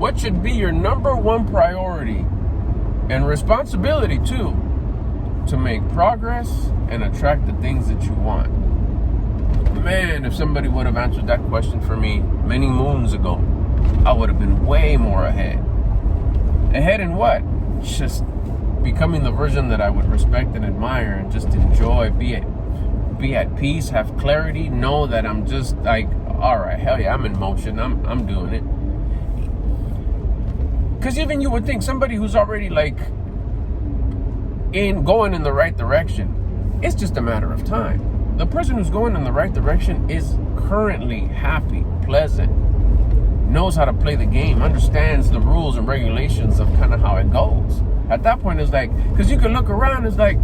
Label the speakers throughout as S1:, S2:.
S1: What should be your number one priority and responsibility too to make progress and attract the things that you want? Man, if somebody would have answered that question for me many moons ago, I would have been way more ahead. Ahead in what? Just becoming the version that I would respect and admire and just enjoy, be at peace, have clarity, know that I'm just like, all right, hell yeah, I'm in motion, I'm doing it. Because even you would think somebody who's already like going in the right direction, it's just a matter of time. The person who's going in the right direction is currently happy, pleasant, knows how to play the game, understands the rules and regulations of kind of how it goes. At that point, it's like, because you can look around, it's like,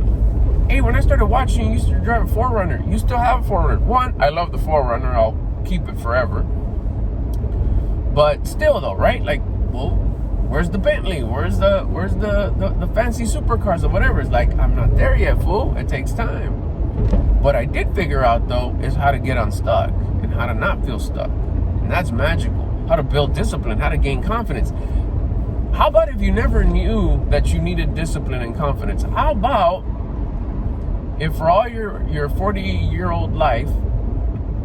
S1: hey, when I started watching, you used to drive a 4Runner. You still have a 4Runner. One, I love the 4Runner. I'll keep it forever. But still, though, right? Like, well, where's the Bentley? Where's the fancy supercars or whatever? It's like, I'm not there yet, fool. It takes time. What I did figure out, though, is how to get unstuck and how to not feel stuck. And that's magical. How to build discipline, how to gain confidence. How about if you never knew that you needed discipline and confidence? How about if for all your 40-year-old life,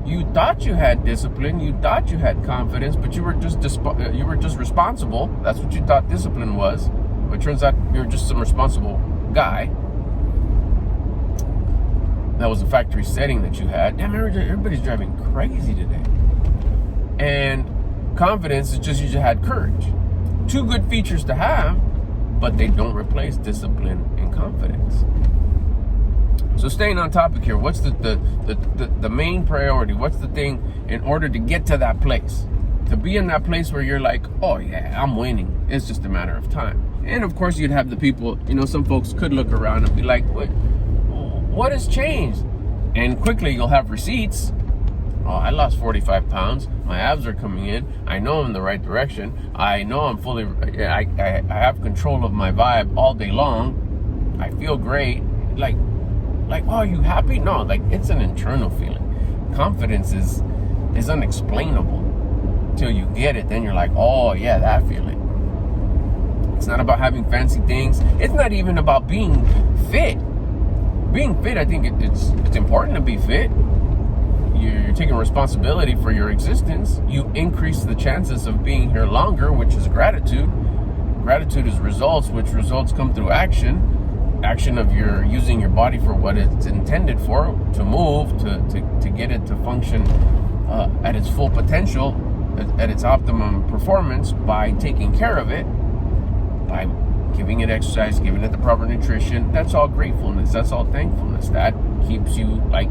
S1: you thought you had discipline, you thought you had confidence, but you were just responsible. That's what you thought discipline was. But it turns out you're just some responsible guy. That was a factory setting that you had. Damn, everybody's driving crazy today. And confidence is just you just had courage. Two good features to have, but they don't replace discipline and confidence. So staying on topic here, what's the main priority? What's the thing in order to get to that place? To be in that place where you're like, oh yeah, I'm winning. It's just a matter of time. And of course you'd have the people, some folks could look around and be like, what has changed? And quickly you'll have receipts. Oh, I lost 45 pounds. My abs are coming in. I know I'm in the right direction. I know I'm I have control of my vibe all day long. I feel great. Like, oh, are you happy? No, like it's an internal feeling. Confidence is unexplainable till you get it. Then you're like, oh yeah, that feeling. It's not about having fancy things. It's not even about being fit. Being fit, I think it's important to be fit. You're taking responsibility for your existence. You increase the chances of being here longer, which is gratitude. Gratitude is results, which results come through action. Action of your using your body for what it's intended for, to move, to get it to function at its full potential, at its optimum performance by taking care of it, by giving it exercise, giving it the proper nutrition. That's all gratefulness. That's all thankfulness. That keeps you like,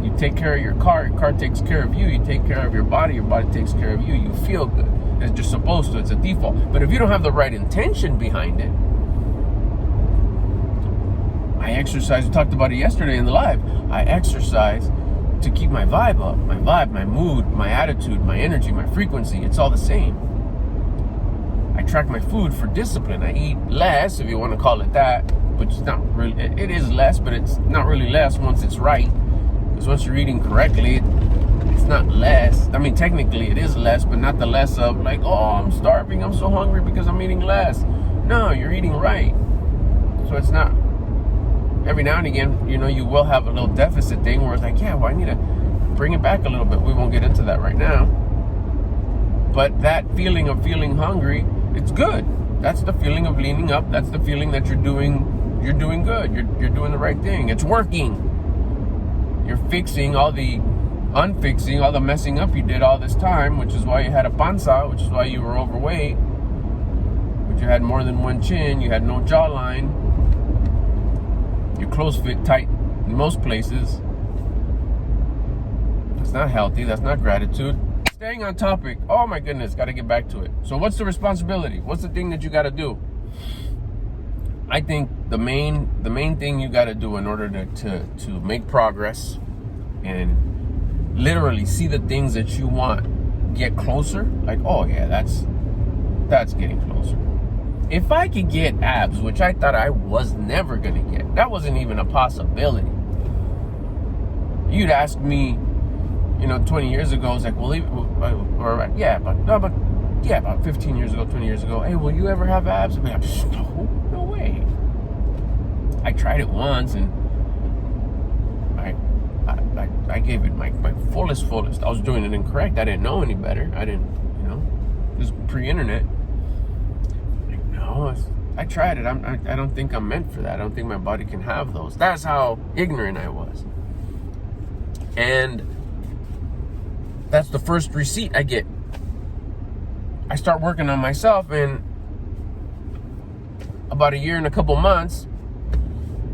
S1: you take care of your car takes care of you. You take care of your body takes care of you. You feel good. It's just supposed to. It's a default. But if you don't have the right intention behind it, I exercise. We talked about it yesterday in the live. I exercise to keep my vibe up. My vibe, my mood, my attitude, my energy, my frequency. It's all the same. I track my food for discipline. I eat less, if you want to call it that. But it's not really. It is less, but it's not really less once it's right. Because once you're eating correctly, it's not less. I mean, technically it is less, but not the less of like, oh, I'm starving, I'm so hungry because I'm eating less. No, you're eating right. So it's not. Every now and again, you will have a little deficit thing where it's like, yeah, well, I need to bring it back a little bit. We won't get into that right now. But that feeling of feeling hungry, it's good. That's the feeling of leaning up. That's the feeling that you're doing good. You're doing the right thing. It's working. You're fixing all the unfixing, all the messing up you did all this time, which is why you had a panza, which is why you were overweight, which you had more than one chin, you had no jawline, your clothes fit tight in most places. That's not healthy. That's not gratitude. Staying on topic. Oh my goodness, got to get back to it. So what's the responsibility? What's the thing that you got to do? I think the main thing you got to do in order to make progress and literally see the things that you want get closer. Like, oh yeah, that's getting closer. If I could get abs, which I thought I was never gonna get, that wasn't even a possibility. You'd ask me, 20 years ago, it's like, well, yeah, but yeah, about 15 years ago, 20 years ago, hey, will you ever have abs? I mean, I'm just, no way. I tried it once, and I gave it my fullest. I was doing it incorrect. I didn't know any better. I didn't, it was pre-internet. Like, no, I tried it. I don't think I'm meant for that. I don't think my body can have those. That's how ignorant I was. And that's the first receipt I get. I start working on myself, and about a year and a couple months,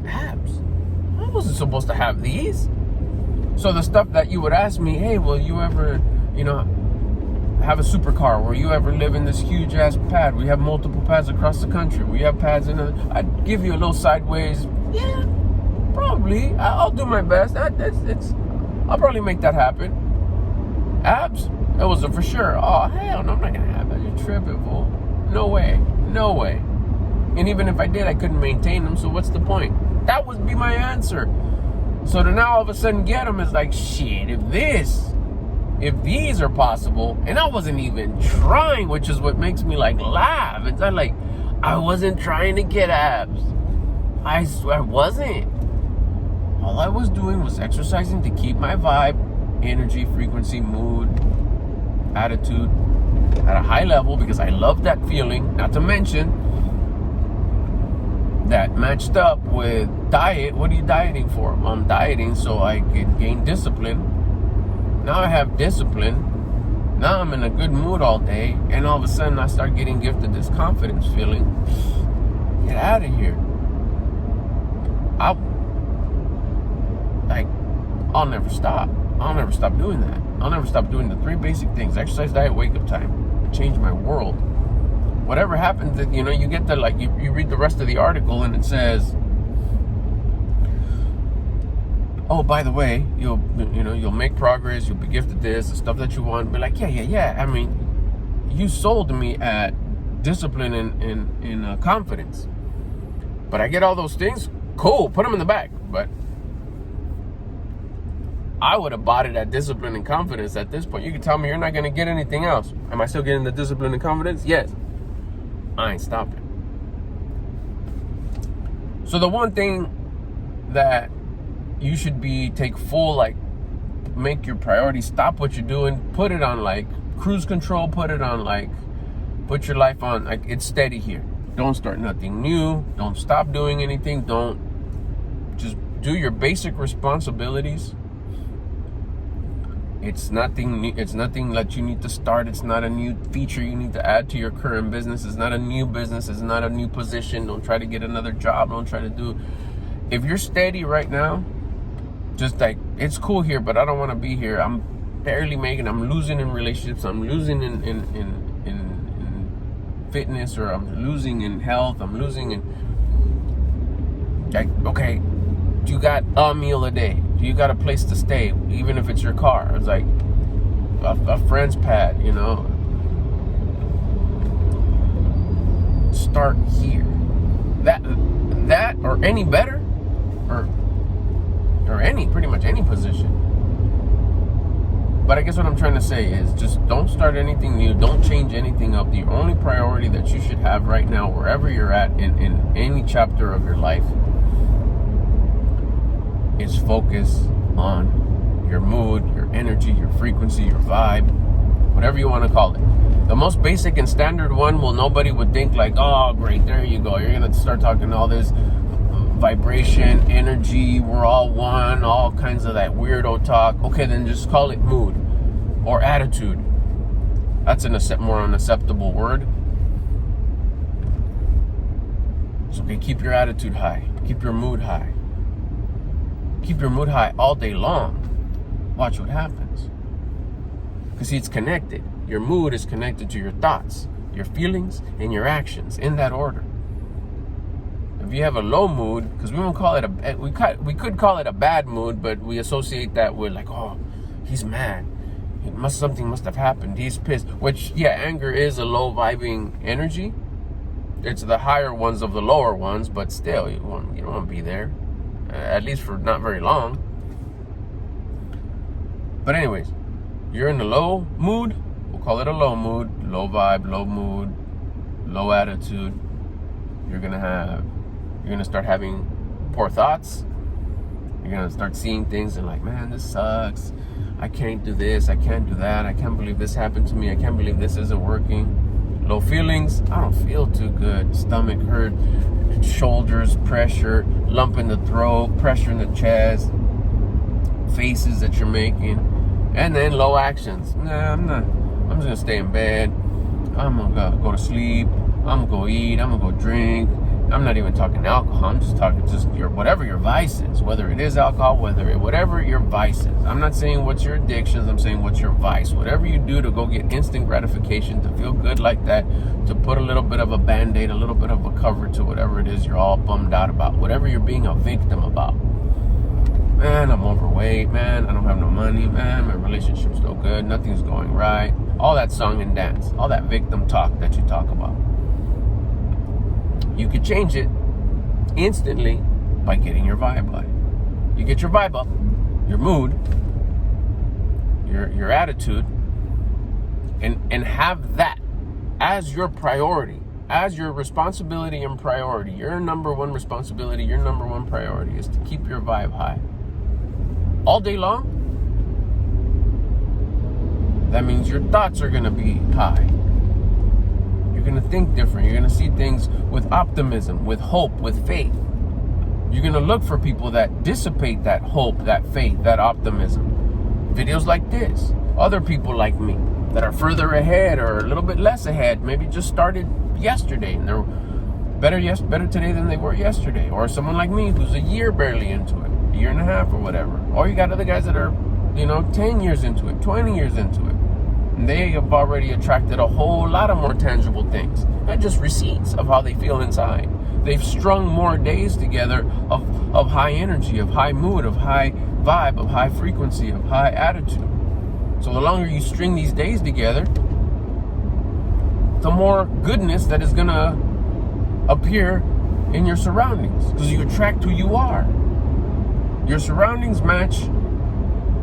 S1: abs. I wasn't supposed to have these. So the stuff that you would ask me, hey, will you ever, have a supercar? Will you ever live in this huge ass pad? We have multiple pads across the country. We have pads I'd give you a little sideways. Yeah, probably. I'll do my best. I'll probably make that happen. Abs? That was a for sure. Oh, hell no, I'm not gonna have that. You're tripping, fool. No way. And even if I did, I couldn't maintain them, so what's the point? That would be my answer. So to now all of a sudden get them is like, shit, if these are possible, and I wasn't even trying, which is what makes me like laugh. It's not like I wasn't trying to get abs. I swear I wasn't. All I was doing was exercising to keep my vibe, energy, frequency, mood, attitude at a high level, because I love that feeling. Not to mention that matched up with diet. What are you dieting for? Well, I'm dieting so I could gain discipline. Now I have discipline. Now I'm in a good mood all day, and all of a sudden I start getting gifted this confidence feeling. Get out of here. I'll never stop. I'll never stop doing that. I'll never stop doing the 3 basic things: exercise, diet, wake up time. It changed my world. Whatever happens, you get to you read the rest of the article, and it says, oh, by the way, you'll make progress, you'll be gifted this, the stuff that you want. Be like, yeah. I mean, you sold me at discipline and confidence. But I get all those things, cool, put them in the back. But I would have bought it at discipline and confidence at this point. You can tell me you're not going to get anything else. Am I still getting the discipline and confidence? Yes. I ain't stopping. So the one thing that you should take full, make your priority, stop what you're doing, put it on cruise control, put your life on, it's steady here. Don't start nothing new. Don't stop doing anything. Don't, just do your basic responsibilities. It's nothing that you need to start. It's not a new feature you need to add to your current business. It's not a new business. It's not a new position. Don't try to get another job. Don't try to do. If you're steady right now, just it's cool here, but I don't want to be here. I'm barely making. I'm losing in relationships. I'm losing in fitness, or I'm losing in health. I'm losing in. Okay, you got a meal a day. You got a place to stay, even if it's your car. It's like a friend's pad, Start here. That or any better, or pretty much any position. But I guess what I'm trying to say is, just don't start anything new. Don't change anything up. The only priority that you should have right now, wherever you're at in any chapter of your life, is focus on your mood, your energy, your frequency, your vibe, whatever you want to call it. The most basic and standard one, nobody would think oh, great, there you go. You're going to start talking all this vibration, energy, we're all one, all kinds of that weirdo talk. Okay, then just call it mood or attitude. That's more unacceptable word. So keep your attitude high. Keep your mood high. Keep your mood high all day long. Watch what happens. Because it's connected. Your mood is connected to your thoughts, your feelings, and your actions in that order. If you have a low mood, because we won't call it we could call it a bad mood, but we associate that with oh, he's mad. Something must have happened. He's pissed. Which, yeah, anger is a low vibing energy. It's the higher ones of the lower ones, but still, you don't want to be there. At least for not very long. But anyways, you're in a low mood, we'll call it a low mood, low vibe, low mood, low attitude, you're gonna start having poor thoughts. You're gonna start seeing things and like, man, this sucks. I can't do this, I can't do that, I can't believe this happened to me, I can't believe this isn't working. Low feelings, I don't feel too good. Stomach hurt, shoulders, pressure, lump in the throat, pressure in the chest, faces that you're making. And then low actions. Nah, I'm just gonna stay in bed. I'm gonna go to sleep. I'm gonna go eat. I'm gonna go drink. I'm not even talking alcohol. I'm just talking whatever your vice is, whether it is alcohol, whatever your vice is. I'm not saying what's your addictions. I'm saying what's your vice. Whatever you do to go get instant gratification, to feel good like that, to put a little bit of a Band-Aid, a little bit of a cover to whatever it is you're all bummed out about, whatever you're being a victim about. Man, I'm overweight. Man, I don't have no money. Man, my relationship's no good. Nothing's going right. All that song and dance, all that victim talk that you talk about. You could change it instantly by getting your vibe up. You get your vibe up, your mood, your attitude, and have that as your priority, as your responsibility and priority. Your number one responsibility, your number one priority is to keep your vibe high. All day long, that means your thoughts are going to be high. You're going to think different. You're going to see things with optimism, with hope, with faith. You're going to look for people that dissipate that hope, that faith, that optimism. Videos like this. Other people like me that are further ahead or a little bit less ahead, maybe just started yesterday and they're better today than they were yesterday. Or someone like me who's a year barely into it, a year and a half or whatever. Or you got other guys that are, 10 years into it, 20 years into it. And they have already attracted a whole lot of more tangible things. Not just receipts of how they feel inside. They've strung more days together of high energy, of high mood, of high vibe, of high frequency, of high attitude. So the longer you string these days together, the more goodness that is going to appear in your surroundings. Because you attract who you are. Your surroundings match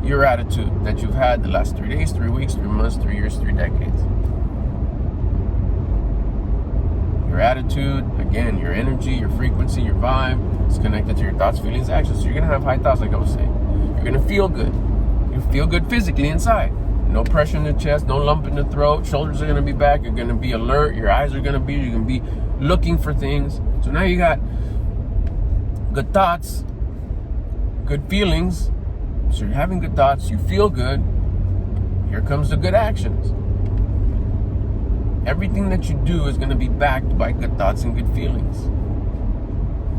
S1: your attitude that you've had the last 3 days, 3 weeks, 3 months, 3 years, 3 decades. Your attitude, again, your energy, your frequency, your vibe is connected to your thoughts, feelings, actions. So you're going to have high thoughts, like I was saying. You're going to feel good. You feel good physically inside. No pressure in the chest, no lump in the throat. Shoulders are going to be back. You're going to be alert. Your eyes are going to be, you're going to be looking for things. So now you got good thoughts, good feelings. So you're having good thoughts, you feel good. Here comes the good actions. Everything that you do is going to be backed by good thoughts and good feelings.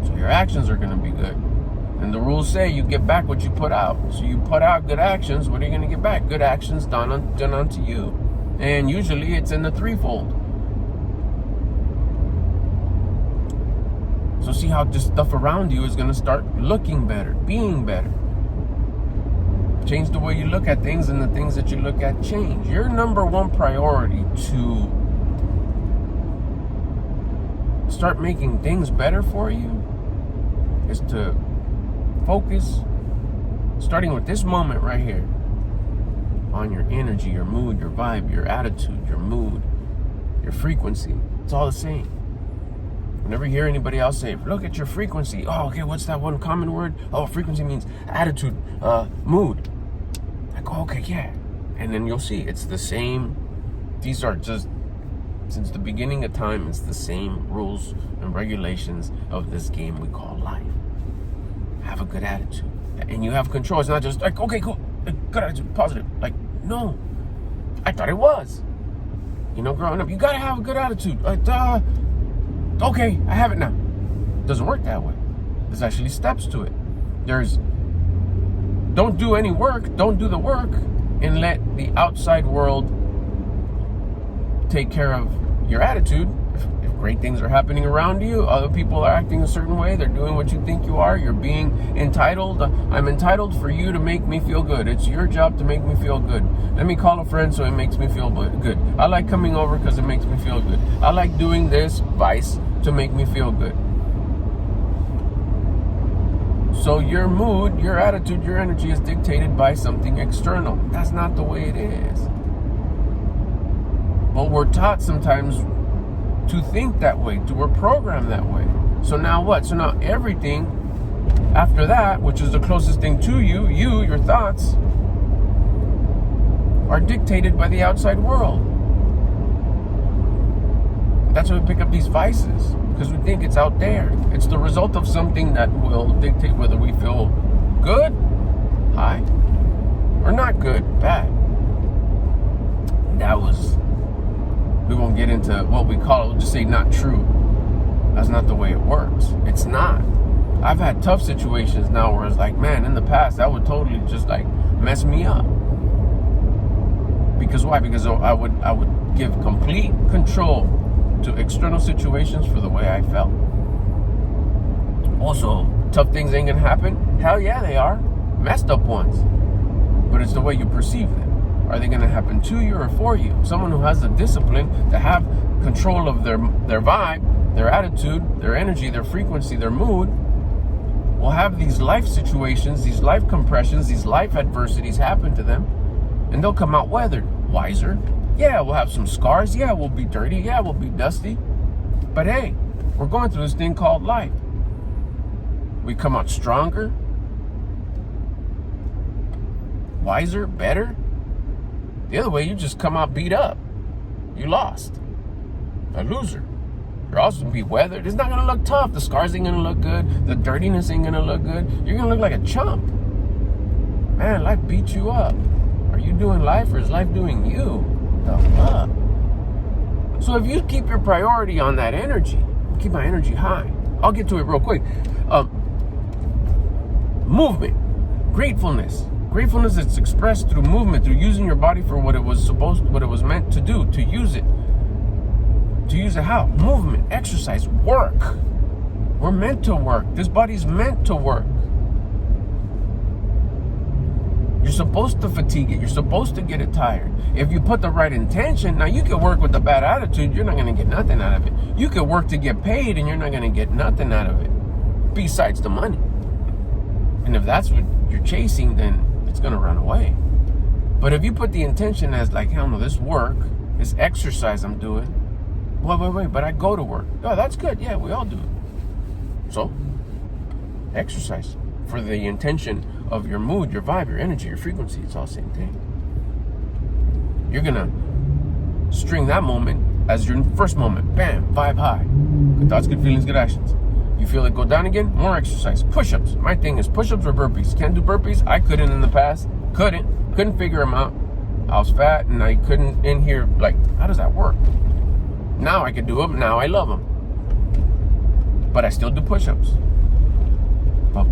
S1: So your actions are going to be good. And the rules say you get back what you put out. So you put out good actions, what are you going to get back? Good actions done unto you. And usually it's in the threefold. So see how this stuff around you is going to start looking better, being better. Change the way you look at things, and the things that you look at change. Your number one priority to start making things better for you is to focus, starting with this moment right here, on your energy, your mood, your vibe, your attitude, your mood, your frequency. It's all the same. Whenever you hear anybody else say, look at your frequency. Oh, okay, what's that one common word? Oh, frequency means attitude, mood. Oh, okay, yeah. And then you'll see it's the same. These are just, since the beginning of time, it's the same rules and regulations of this game we call life. Have a good attitude. And you have control. It's not just like, okay, cool, good attitude, positive. Like, no. I thought it was. Growing up, you gotta have a good attitude. Okay, I have it now. It doesn't work that way. There's actually steps to it. Don't do any work, don't do the work, and let the outside world take care of your attitude. If great things are happening around you, other people are acting a certain way, they're doing what you think you are, you're being entitled. I'm entitled for you to make me feel good. It's your job to make me feel good. Let me call a friend so it makes me feel good. I like coming over because it makes me feel good. I like doing this vice to make me feel good. So your mood, your attitude, your energy is dictated by something external. That's not the way it is. But we're taught sometimes to think that way, we're programmed that way. So now what? So now everything after that, which is the closest thing to you, your thoughts, are dictated by the outside world. That's why we pick up these vices, because we think it's out there. It's the result of something that will dictate whether we feel good, high, or not good, bad. We won't get into what we call it, we'll just say not true. That's not the way it works. It's not. I've had tough situations now where it's like, man, in the past, that would totally just like mess me up. Because why? Because I would give complete control to external situations for the way I felt. Also, tough things ain't gonna happen. Hell yeah, they are. Messed up ones. But it's the way you perceive them. Are they gonna happen to you or for you? Someone who has the discipline to have control of their vibe, their attitude, their energy, their frequency, their mood, will have these life situations, these life compressions, these life adversities happen to them, and they'll come out weathered, wiser. Yeah, we'll have some scars. Yeah, we'll be dirty. Yeah, we'll be dusty. But hey, we're going through this thing called life. We come out stronger, wiser, better. The other way, you just come out beat up. You lost. A loser. You're also going to be weathered. It's not going to look tough. The scars ain't going to look good. The dirtiness ain't going to look good. You're going to look like a chump. Man, life beat you up. Are you doing life or is life doing you? The fuck? So if you keep your priority on that energy, keep my energy high. I'll get to it real quick. Movement. Gratefulness. Gratefulness is expressed through movement, through using your body for what it was meant to do, to use it. To use it how? Movement, exercise, work. We're meant to work. This body's meant to work. You're supposed to fatigue it. You're supposed to get it tired. If you put the right intention, now you can work with a bad attitude, you're not going to get nothing out of it. You can work to get paid and you're not going to get nothing out of it besides the money. And if that's what you're chasing, then it's going to run away. But if you put the intention as like, hell no, this work, this exercise I'm doing, wait, but I go to work. Oh, that's good. Yeah, we all do it. So, exercise for the intention of your mood, your vibe, your energy, your frequency. It's all the same thing. You're going to string that moment as your first moment. Bam, vibe high. Good thoughts, good feelings, good actions. You feel it go down again, more exercise. Push-ups. My thing is push-ups or burpees. Can't do burpees. I couldn't in the past. Couldn't figure them out. I was fat and I couldn't in here, like, how does that work? Now I can do them. Now I love them. But I still do push-ups. But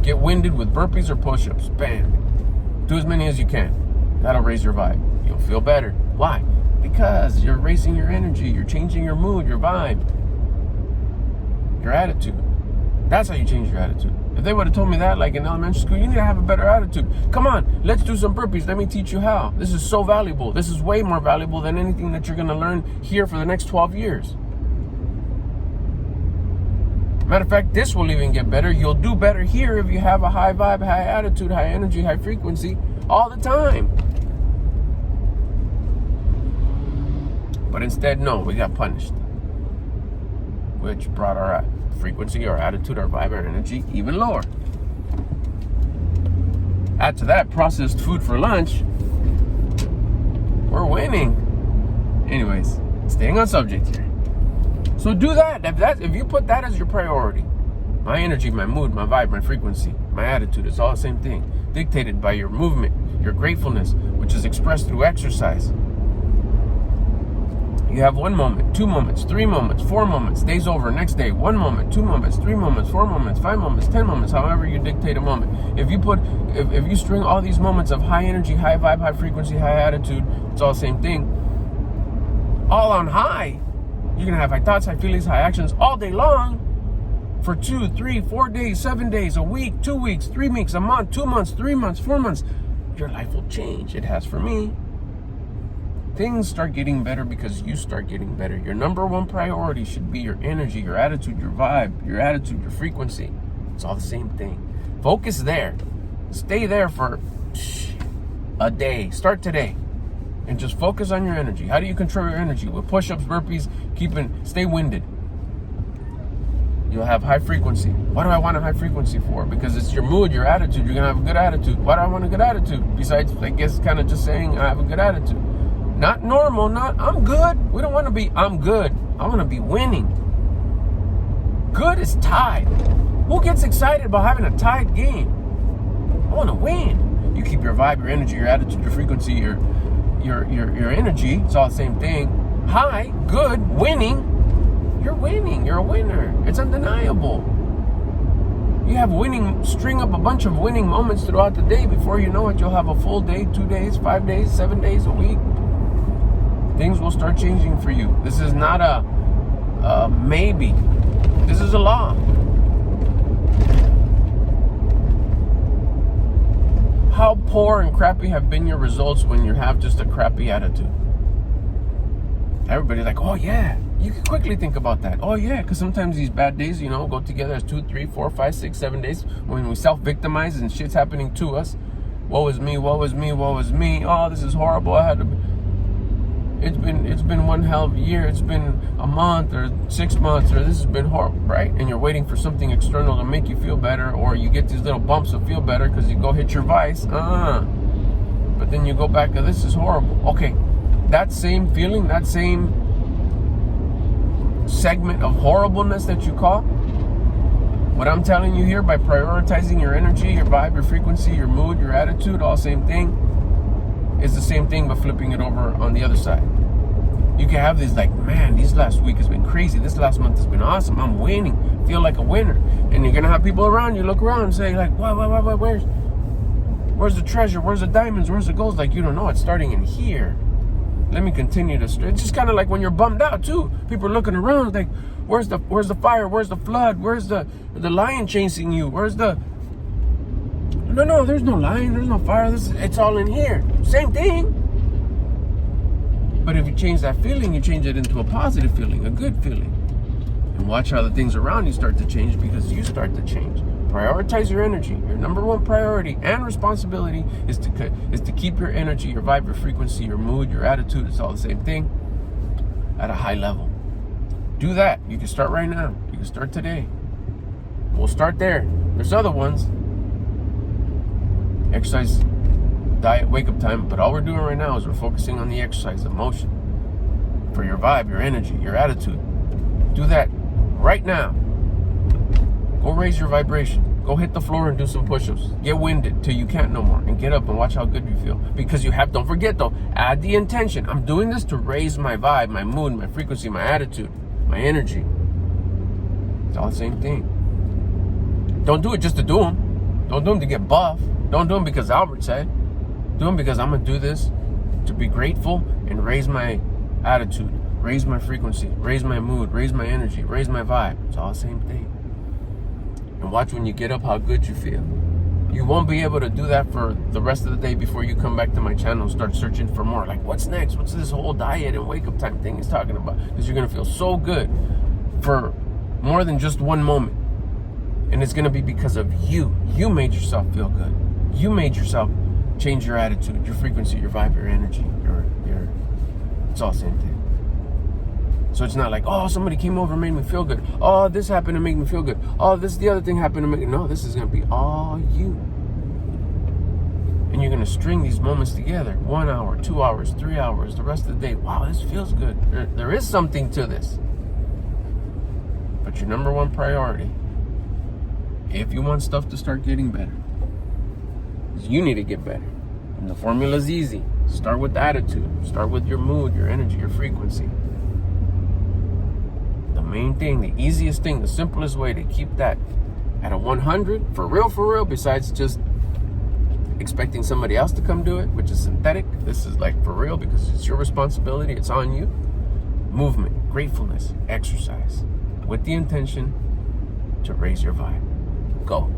S1: get winded with burpees or push-ups. Bam. Do as many as you can. That'll raise your vibe. You'll feel better. Why? Because you're raising your energy. You're changing your mood, your vibe, your attitude. That's how you change your attitude. If they would have told me that, like in elementary school, you need to have a better attitude. Come on, let's do some burpees. Let me teach you how. This is so valuable. This is way more valuable than anything that you're going to learn here for the next 12 years. Matter of fact, this will even get better. You'll do better here if you have a high vibe, high attitude, high energy, high frequency all the time. But instead, no, we got punished, which brought our frequency, our attitude, our vibe, our energy even lower. Add to that processed food for lunch, we're winning. Anyways, staying on subject here. So do that. If you put that as your priority, my energy, my mood, my vibe, my frequency, my attitude, it's all the same thing. Dictated by your movement, your gratefulness, which is expressed through exercise. You have 1 moment, 2 moments, 3 moments, 4 moments, days over, next day, 1 moment, 2 moments, 3 moments, 4 moments, 5 moments, 10 moments, however you dictate a moment. If you string all these moments of high energy, high vibe, high frequency, high attitude, it's all the same thing, all on high, you're going to have high thoughts, high feelings, high actions all day long for 2, 3, 4 days, 7 days, a week, 2 weeks, 3 weeks, a month, 2 months, 3 months, 4 months. Your life will change. It has for me. Things start getting better because you start getting better. Your number one priority should be your energy, your attitude, your vibe, your attitude, your frequency. It's all the same thing. Focus there. Stay there for a day. Start today. and just focus on your energy. How do you control your energy? With push-ups, burpees, stay winded. You'll have high frequency. What do I want a high frequency for? Because it's your mood, your attitude. You're going to have a good attitude. Why do I want a good attitude? Besides, I guess, kind of just saying I have a good attitude. Not normal, not I'm good. We don't want to be I'm good. I want to be winning. Good is tied. Who gets excited about having a tied game? I want to win. You keep your vibe, your energy, your attitude, your frequency, your energy. It's all the same thing. High, good, winning. You're winning. You're a winner. It's undeniable. You have string up a bunch of winning moments throughout the day. Before you know it, you'll have a full day, 2 days, 5 days, 7 days, a week. Things will start changing for you. This is not a maybe. This is a law. How poor and crappy have been your results when you have just a crappy attitude? Everybody's like, oh yeah. You can quickly think about that. Oh yeah, because sometimes these bad days, go together as 2, 3, 4, 5, 6, 7 days when we self-victimize and shit's happening to us. Woe is me, woe is me, woe is me. Oh, this is horrible. It's been one hell of a year. It's been a month or 6 months, or this has been horrible, right? And you're waiting for something external to make you feel better, or you get these little bumps to feel better because you go hit your vice. But then you go back to this is horrible. Okay, that same feeling, that same segment of horribleness that you call, what I'm telling you here, by prioritizing your energy, your vibe, your frequency, your mood, your attitude, all same thing, is the same thing but flipping it over on the other side. You can have these like, man, this last week has been crazy, this last month has been awesome, I'm winning, feel like a winner. And you're gonna have people around you look around and say like, what, where's the treasure, where's the diamonds, where's the golds? Like, you don't know, it's starting in here. Let me continue to. It's just kind of like when you're bummed out too. People are looking around like, where's the fire? Where's the flood? Where's the lion chasing you? Where's the? No, there's no lion. There's no fire. It's all in here. Same thing. But if you change that feeling, you change it into a positive feeling, a good feeling, and watch how the things around you start to change because you start to change. Prioritize your energy. Your number one priority and responsibility is to keep your energy, your vibe, your frequency, your mood, your attitude, it's all the same thing, at a high level. Do that. You can start right now. You can start today. We'll start there. There's other ones. Exercise, diet, wake up time. But all we're doing right now is we're focusing on the exercise, the motion. For your vibe, your energy, your attitude. Do that right now. Go raise your vibration. Go hit the floor and do some push-ups. Get winded till you can't no more. And get up and watch how good you feel. Because don't forget though, add the intention. I'm doing this to raise my vibe, my mood, my frequency, my attitude, my energy. It's all the same thing. Don't do it just to do them. Don't do them to get buff. Don't do them because Albert said. Do them because I'm going to do this to be grateful and raise my attitude, raise my frequency, raise my mood, raise my energy, raise my vibe. It's all the same thing. And watch when you get up how good you feel. You won't be able to do that for the rest of the day before you come back to my channel and start searching for more. Like, what's next? What's this whole diet and wake up time thing he's talking about? Because you're going to feel so good for more than just one moment. And it's going to be because of you. You made yourself feel good. You made yourself change your attitude, your frequency, your vibe, your energy. It's all the same thing. So it's not like, oh, somebody came over and made me feel good. Oh, this happened to make me feel good. Oh, the other thing happened to make me. No, this is going to be all you. And you're going to string these moments together. 1 hour, 2 hours, 3 hours, the rest of the day. Wow, this feels good. There is something to this. But your number one priority, if you want stuff to start getting better, is you need to get better. And the formula is easy. Start with attitude. Start with your mood, your energy, your frequency. The main thing, the easiest thing, the simplest way to keep that at a 100, for real, besides just expecting somebody else to come do it, which is synthetic. This is like for real because it's your responsibility. It's on you. Movement, gratefulness, exercise with the intention to raise your vibe. Go.